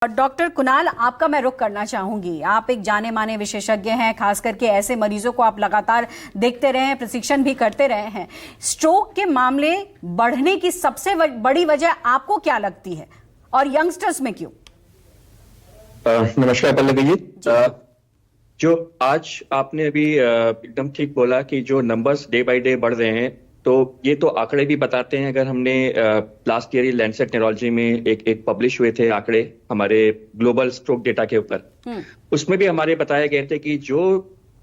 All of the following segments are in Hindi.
डॉक्टर कुणाल, आपका मैं रुख करना चाहूंगी। आप एक जाने माने विशेषज्ञ हैं, खास करके ऐसे मरीजों को आप लगातार देखते रहे हैं, प्रशिक्षण भी करते रहे हैं। स्ट्रोक के मामले बढ़ने की सबसे बड़ी वजह आपको क्या लगती है और यंगस्टर्स में क्यों? नमस्कार पल्लवी जी। जो आज आपने अभी एकदम ठीक बोला कि जो नंबर्स डे बाय डे बढ़ रहे हैं, तो ये तो आंकड़े भी बताते हैं। अगर हमने लास्ट ईयर लैंसेट न्यूरोलॉजी में एक पब्लिश हुए थे आंकड़े हमारे ग्लोबल स्ट्रोक डेटा के ऊपर, उसमें भी हमारे बताए गए थे कि जो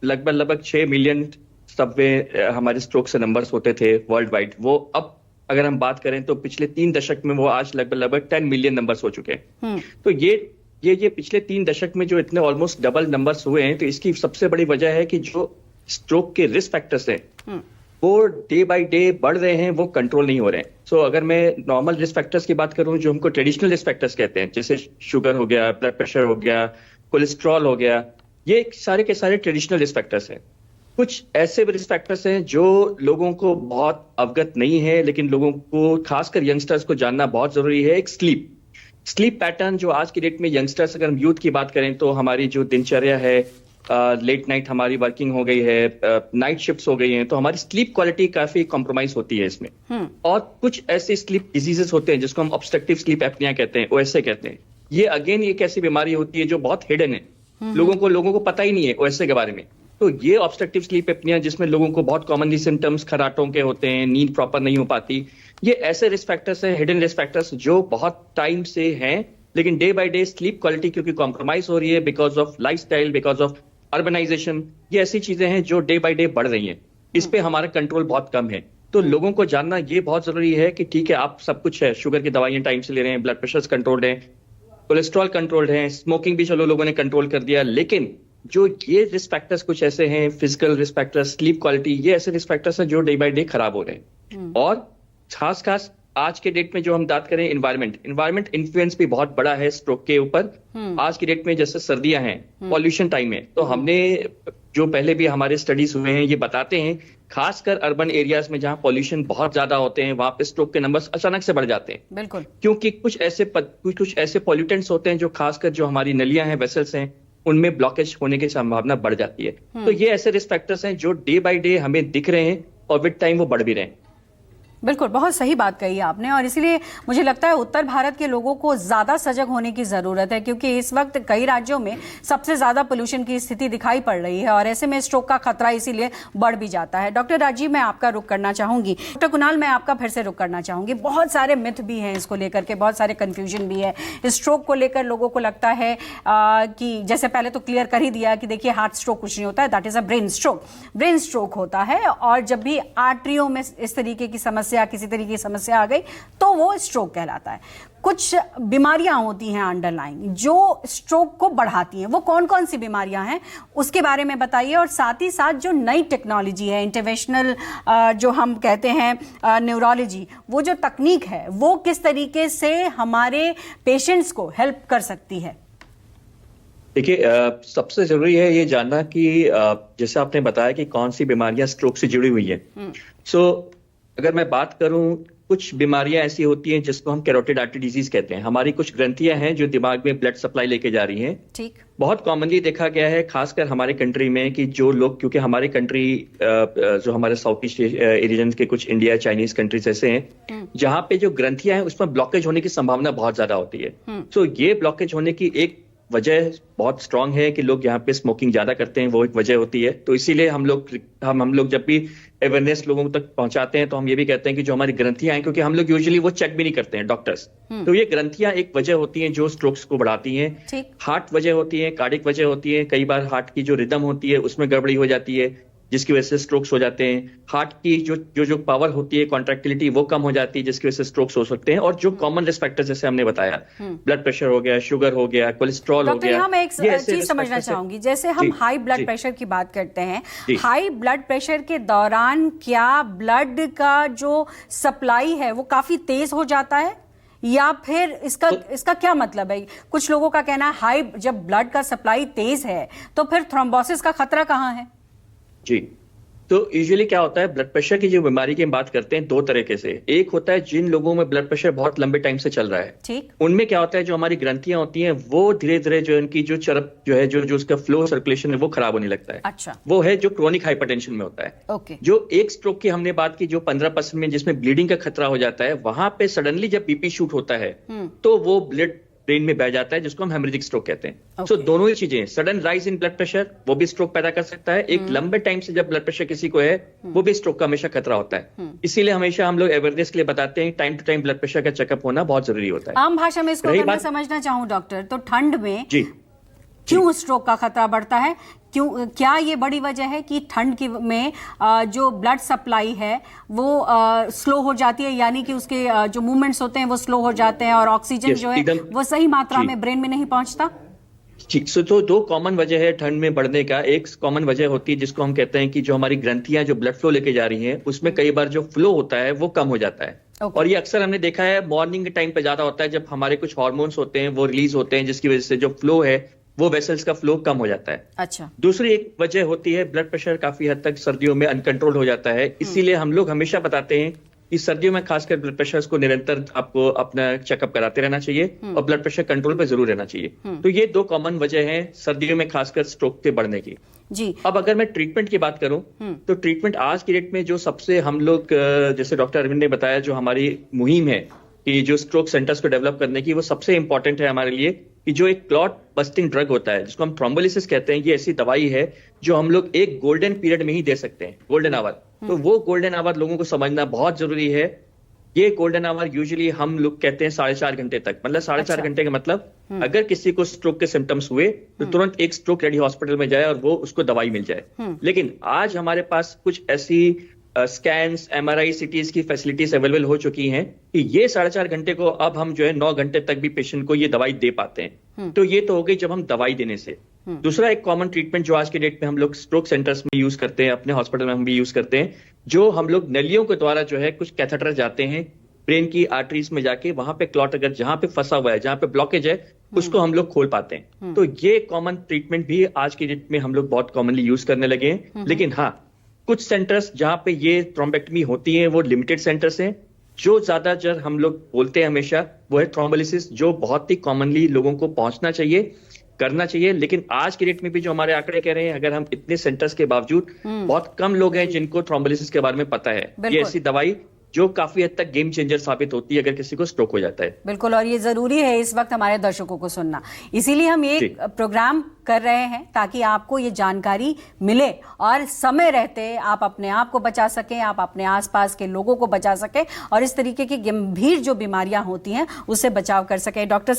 लगभग 6 मिलियन सबवे हमारे स्ट्रोक से नंबर्स होते थे वर्ल्ड वाइड, वो अब अगर हम बात करें तो पिछले 3 दशक में वो आज लगभग 10 मिलियन नंबर्स हो चुके हैं। तो ये पिछले 3 दशक में जो इतने ऑलमोस्ट डबल नंबर्स हुए हैं, तो इसकी सबसे बड़ी वजह है कि जो स्ट्रोक के रिस्क फैक्टर्स हैं वो डे बाय डे बढ़ रहे हैं, वो कंट्रोल नहीं हो रहे हैं। सो अगर मैं नॉर्मल रिस्क फैक्टर्स की बात करूं, जो हमको ट्रेडिशनल रिस्क फैक्टर्स कहते हैं, जैसे शुगर हो गया, ब्लड प्रेशर हो गया, कोलेस्ट्रॉल हो गया, ये सारे के सारे ट्रेडिशनल रिस्क फैक्टर्स हैं। कुछ ऐसे रिस्क फैक्टर्स हैं जो लोगों को बहुत अवगत नहीं है, लेकिन लोगों को, खासकर यंगस्टर्स को जानना बहुत जरूरी है। एक स्लीप पैटर्न, जो आज की डेट में यंगस्टर्स, अगर हम यूथ की बात करें तो हमारी जो दिनचर्या है, लेट नाइट हमारी वर्किंग हो गई है, नाइट शिफ्ट्स हो गई हैं, तो हमारी स्लीप क्वालिटी काफी कॉम्प्रोमाइज होती है इसमें। और कुछ ऐसे स्लीप डिजीजेस होते हैं जिसको हम ऑब्स्ट्रक्टिव स्लीप एपनिया कहते हैं, ओएसए कहते हैं। ये अगेन एक ऐसी बीमारी होती है जो बहुत हिडन है, लोगों को पता ही नहीं है ओएसए के बारे में। तो ये ऑब्स्ट्रक्टिव स्लीप एपनिया, जिसमें लोगों को बहुत कॉमनली सिम्टम्स खर्राटों के होते हैं, नींद प्रॉपर नहीं हो पाती, ये ऐसे रिस्क फैक्टर्स हैं, हिडन रिस्क फैक्टर्स, जो बहुत टाइम से हैं, लेकिन day by day sleep quality क्योंकि कॉम्प्रोमाइज हो रही है because of lifestyle, because of urbanisation, ये ऐसी चीजें हैं जो डे बाय डे बढ़ रही हैं। इस पे हमारा कंट्रोल बहुत कम है। तो लोगों को जानना ये बहुत जरूरी है कि ठीक है, आप सब कुछ है, शुगर की दवाइयां टाइम से ले रहे हैं, ब्लड प्रेशर कंट्रोल्ड है, कोलेस्ट्रॉल कंट्रोल्ड है, स्मोकिंग भी चलो लोगों ने कंट्रोल कर दिया, लेकिन जो ये रिस्क फैक्टर्स कुछ ऐसे हैं, physical risk factors, sleep quality, ये ऐसे रिस्क फैक्टर्स हैं जो डे बाय डे खराब हो रहे हैं। और खास आज के डेट में जो हम बात करें, इन्वायरमेंट इन्फ्लुएंस भी बहुत बड़ा है स्ट्रोक के ऊपर। आज की डेट में जैसे सर्दियां हैं, पॉल्यूशन टाइम है, तो हमने जो पहले भी हमारे स्टडीज हुए हैं, ये बताते हैं खासकर अर्बन एरियाज में जहां पॉल्यूशन बहुत ज्यादा होते हैं, वहां पे स्ट्रोक के नंबर्स अचानक से बढ़ जाते हैं। बिल्कुल, क्योंकि कुछ ऐसे पॉल्यूटेंट्स होते हैं जो खासकर जो हमारी नलियां हैं, वेसल्स हैं, उनमें ब्लॉकेज होने की संभावना बढ़ जाती है। तो ये ऐसे रिस्क फैक्टर्स हैं जो डे बाय डे हमें दिख रहे हैं और विद टाइम वो बढ़ भी रहे हैं। बिल्कुल, बहुत सही बात कही आपने। और इसीलिए मुझे लगता है उत्तर भारत के लोगों को ज्यादा सजग होने की जरूरत है, क्योंकि इस वक्त कई राज्यों में सबसे ज्यादा पोल्यूशन की स्थिति दिखाई पड़ रही है और ऐसे में स्ट्रोक का खतरा इसीलिए बढ़ भी जाता है। डॉक्टर राजीव, मैं आपका रुख करना चाहूंगी। डॉक्टर कुणाल, मैं आपका फिर से रुख करना चाहूंगी। बहुत सारे मिथ भी हैं इसको लेकर के, बहुत सारे कंफ्यूजन भी है स्ट्रोक को लेकर। लोगों को लगता है कि जैसे पहले तो क्लियर कर ही दिया कि देखिए, हार्ट स्ट्रोक कुछ नहीं होता है, that is a brain stroke होता है। और जब भी आर्टरियों में इस तरीके की समस्या, किसी तरीके की समस्या आ गई, तो वो स्ट्रोक कहलाता है। कुछ बीमारियां होती हैं अंडरलाइंग जो स्ट्रोक को बढ़ाती हैं। वो कौन कौन सी बीमारियां हैं, उसके बारे में बताइए। और साथ ही साथ जो नई टेक्नोलॉजी है, इंटरवेंशनल जो हम कहते हैं न्यूरोलॉजी, वो जो तकनीक है, वो किस तरीके से हमारे पेशेंट्स को हेल्प कर सकती है? देखिए, सबसे जरूरी है ये जानना कि जैसे आपने बताया कि कौन सी बीमारियां स्ट्रोक से जुड़ी हुई है। सो अगर मैं बात करूं, कुछ बीमारियां ऐसी होती हैं जिसको हम कैरोटिड आर्टरी डिजीज कहते हैं। हमारी कुछ ग्रंथियां हैं जो दिमाग में ब्लड सप्लाई लेके जा रही हैं। ठीक, बहुत कॉमनली देखा गया है, खासकर हमारे कंट्री में, कि जो लोग, क्योंकि हमारे कंट्री जो हमारे साउथ ईस्ट रीजन के कुछ इंडिया, चाइनीज कंट्रीज ऐसे हैं जहां पे जो ग्रंथियां हैं उसमें ब्लॉकेज होने की संभावना बहुत ज्यादा होती है। तो ये ब्लॉकेज होने की एक वजह बहुत स्ट्रांग है कि लोग यहाँ पे स्मोकिंग ज्यादा करते हैं, वो एक वजह होती है। तो इसीलिए हम लोग जब भी अवेयरनेस लोगों तक पहुंचाते हैं तो हम ये भी कहते हैं कि जो हमारी ग्रंथियां हैं, क्योंकि हम लोग यूजुअली वो चेक भी नहीं करते हैं डॉक्टर्स, तो ये ग्रंथियां एक वजह होती हैं जो स्ट्रोक्स को बढ़ाती हैं। हार्ट वजह होती है, कार्डिक वजह होती है, कई बार हार्ट की जो रिदम होती है उसमें गड़बड़ी हो जाती है जिसकी वजह से स्ट्रोक्स हो जाते हैं। हार्ट की जो पावर होती है, कॉन्ट्रैक्टिलिटी, वो कम हो जाती है जिसकी वजह से स्ट्रोक्स हो सकते हैं। और जो कॉमन रिस्क फैक्टर जैसे हमने बताया, ब्लड प्रेशर हो गया, शुगर हो गया, कोलेस्ट्रॉल हो गया। मैं एक चीज समझना चाहूंगी, जैसे हम हाई ब्लड प्रेशर की बात करते हैं, हाई ब्लड प्रेशर के दौरान क्या ब्लड का जो सप्लाई है वो काफी तेज हो जाता है, या फिर इसका क्या मतलब है? कुछ लोगों का कहना है जब ब्लड का सप्लाई तेज है तो फिर थ्रोम्बोसिस का खतरा कहाँ है? जी, तो यूजुअली क्या होता है, ब्लड प्रेशर की जो बीमारी की हम बात करते हैं दो तरीके से। एक होता है जिन लोगों में ब्लड प्रेशर बहुत लंबे टाइम से चल रहा है, ठीक। उनमें क्या होता है, जो हमारी ग्रंथियां होती हैं वो धीरे धीरे जो इनकी जो चरप जो है, जो उसका फ्लो सर्कुलेशन है वो खराब होने लगता है। अच्छा। वो है जो क्रोनिक हाइपरटेंशन में होता है। ओके। जो एक स्ट्रोक की हमने बात की जो 15% में जिसमें ब्लीडिंग का खतरा हो जाता है, वहां पे सडनली जब बीपी शूट होता है तो वो ब्लड ब्रेन में बह जाता है, जिसको हम हेमरेजिक स्ट्रोक कहते हैं। सो दोनों ही चीजें, sudden rise in blood pressure वो भी स्ट्रोक पैदा कर सकता है, एक लंबे टाइम से जब ब्लड प्रेशर किसी को है वो भी स्ट्रोक का हमेशा खतरा होता है। इसीलिए हमेशा हम लोग अवेयरनेस के लिए बताते हैं time to time blood pressure का चेकअप होना बहुत जरूरी होता है। आम भाषा में इसको अगर मैं समझना चाहूं डॉक्टर, तो ठंड में जी क्यों स्ट्रोक का खतरा बढ़ता है? क्यों, क्या ये बड़ी वजह है कि ठंड की में जो ब्लड सप्लाई है वो स्लो हो जाती है, यानी कि उसके जो मूवमेंट्स होते हैं वो स्लो हो जाते हैं और ऑक्सीजन जो है वो सही मात्रा में ब्रेन में नहीं पहुंचता? ठीक। सो तो दो कॉमन वजह है ठंड में बढ़ने का। एक कॉमन वजह होती है जिसको हम कहते हैं कि जो हमारी ग्रंथियां जो ब्लड फ्लो लेके जा रही हैं उसमें कई बार जो फ्लो होता है वो कम हो जाता है। और ये अक्सर हमने देखा है मॉर्निंग के टाइम पे ज्यादा होता है, जब हमारे कुछ हार्मोन्स होते हैं वो रिलीज होते हैं, जिसकी वजह से जो फ्लो है वो वेसल्स का फ्लो कम हो जाता है। अच्छा। दूसरी एक वजह होती है ब्लड प्रेशर काफी हद तक सर्दियों में अनकंट्रोल हो जाता है। इसीलिए हम लोग हमेशा बताते हैं कि सर्दियों में खासकर ब्लड प्रेशर को निरंतर आपको अपना चेकअप कराते रहना चाहिए और ब्लड प्रेशर कंट्रोल पे जरूर रहना चाहिए। तो ये दो कॉमन वजह हैं सर्दियों में खासकर स्ट्रोक के बढ़ने की। जी। अब अगर मैं ट्रीटमेंट की बात करूं तो ट्रीटमेंट आज की डेट में जो सबसे हम लोग जैसे डॉक्टर अरविंद ने बताया, जो हमारी मुहिम है कि जो स्ट्रोक सेंटर्स को डेवलप करने की, वो सबसे इंपॉर्टेंट है हमारे लिए कि जो एक क्लॉट बस्टिंग ड्रग होता है जिसको हम थ्रोम्बोलिसिस कहते हैं, ये ऐसी दवाई है जो हम लोग एक गोल्डन पीरियड में ही दे सकते हैं, गोल्डन आवर। तो वो गोल्डन आवर लोगों को समझना बहुत जरूरी है। ये गोल्डन आवर यूजुअली हम लोग कहते हैं 4.5 घंटे तक, मतलब 4.5 घंटे का मतलब अगर किसी को स्ट्रोक के सिम्टम्स हुए तो तुरंत एक स्ट्रोक रेडी हॉस्पिटल में जाए और वो उसको दवाई मिल जाए। लेकिन आज हमारे पास कुछ ऐसी स्कैन्स, एमआरआई, सीटीज की फैसिलिटीज अवेलेबल हो चुकी हैं कि ये 4.5 घंटे को अब हम जो है 9 घंटे तक भी पेशेंट को ये दवाई दे पाते हैं। तो ये तो हो गई जब हम दवाई देने से। दूसरा एक कॉमन ट्रीटमेंट जो आज के डेट में हम लोग स्ट्रोक सेंटर्स में यूज करते हैं, अपने हॉस्पिटल में हम भी यूज करते हैं, जो हम लोग नलियों के द्वारा जो है कुछ कैथेटर जाते हैं ब्रेन की आर्टरीज में जाके, वहां पे क्लॉट अगर जहां पे फंसा हुआ है, जहां पे ब्लॉकेज है, उसको हम लोग खोल पाते हैं। तो ये कॉमन ट्रीटमेंट भी आज की डेट में हम लोग बहुत कॉमनली यूज करने लगे हैं। लेकिन हाँ, कुछ सेंटर्स जहां पे ये थ्रोम्बेक्टमी होती है वो लिमिटेड सेंटर्स हैं। जो ज्यादातर हम लोग बोलते हैं हमेशा वो है थ्रोम्बोलिसिस, जो बहुत ही कॉमनली लोगों को पहुंचना चाहिए, करना चाहिए। लेकिन आज की डेट में भी जो हमारे आंकड़े कह रहे हैं, अगर हम इतने सेंटर्स के बावजूद बहुत कम लोग हैं जिनको थ्रोम्बोलिसिस के बारे में पता है। ये ऐसी दवाई जो काफी हद तक गेम चेंजर साबित होती है अगर किसी को स्ट्रोक हो जाता है। बिल्कुल, और ये जरूरी है इस वक्त हमारे दर्शकों को सुनना, इसीलिए हम ये प्रोग्राम कर रहे हैं ताकि आपको ये जानकारी मिले और समय रहते आप अपने आप को बचा सकें, आप अपने आसपास के लोगों को बचा सकें और इस तरीके की गंभीर जो बीमारियां होती हैं उससे बचाव कर सकें। डॉक्टर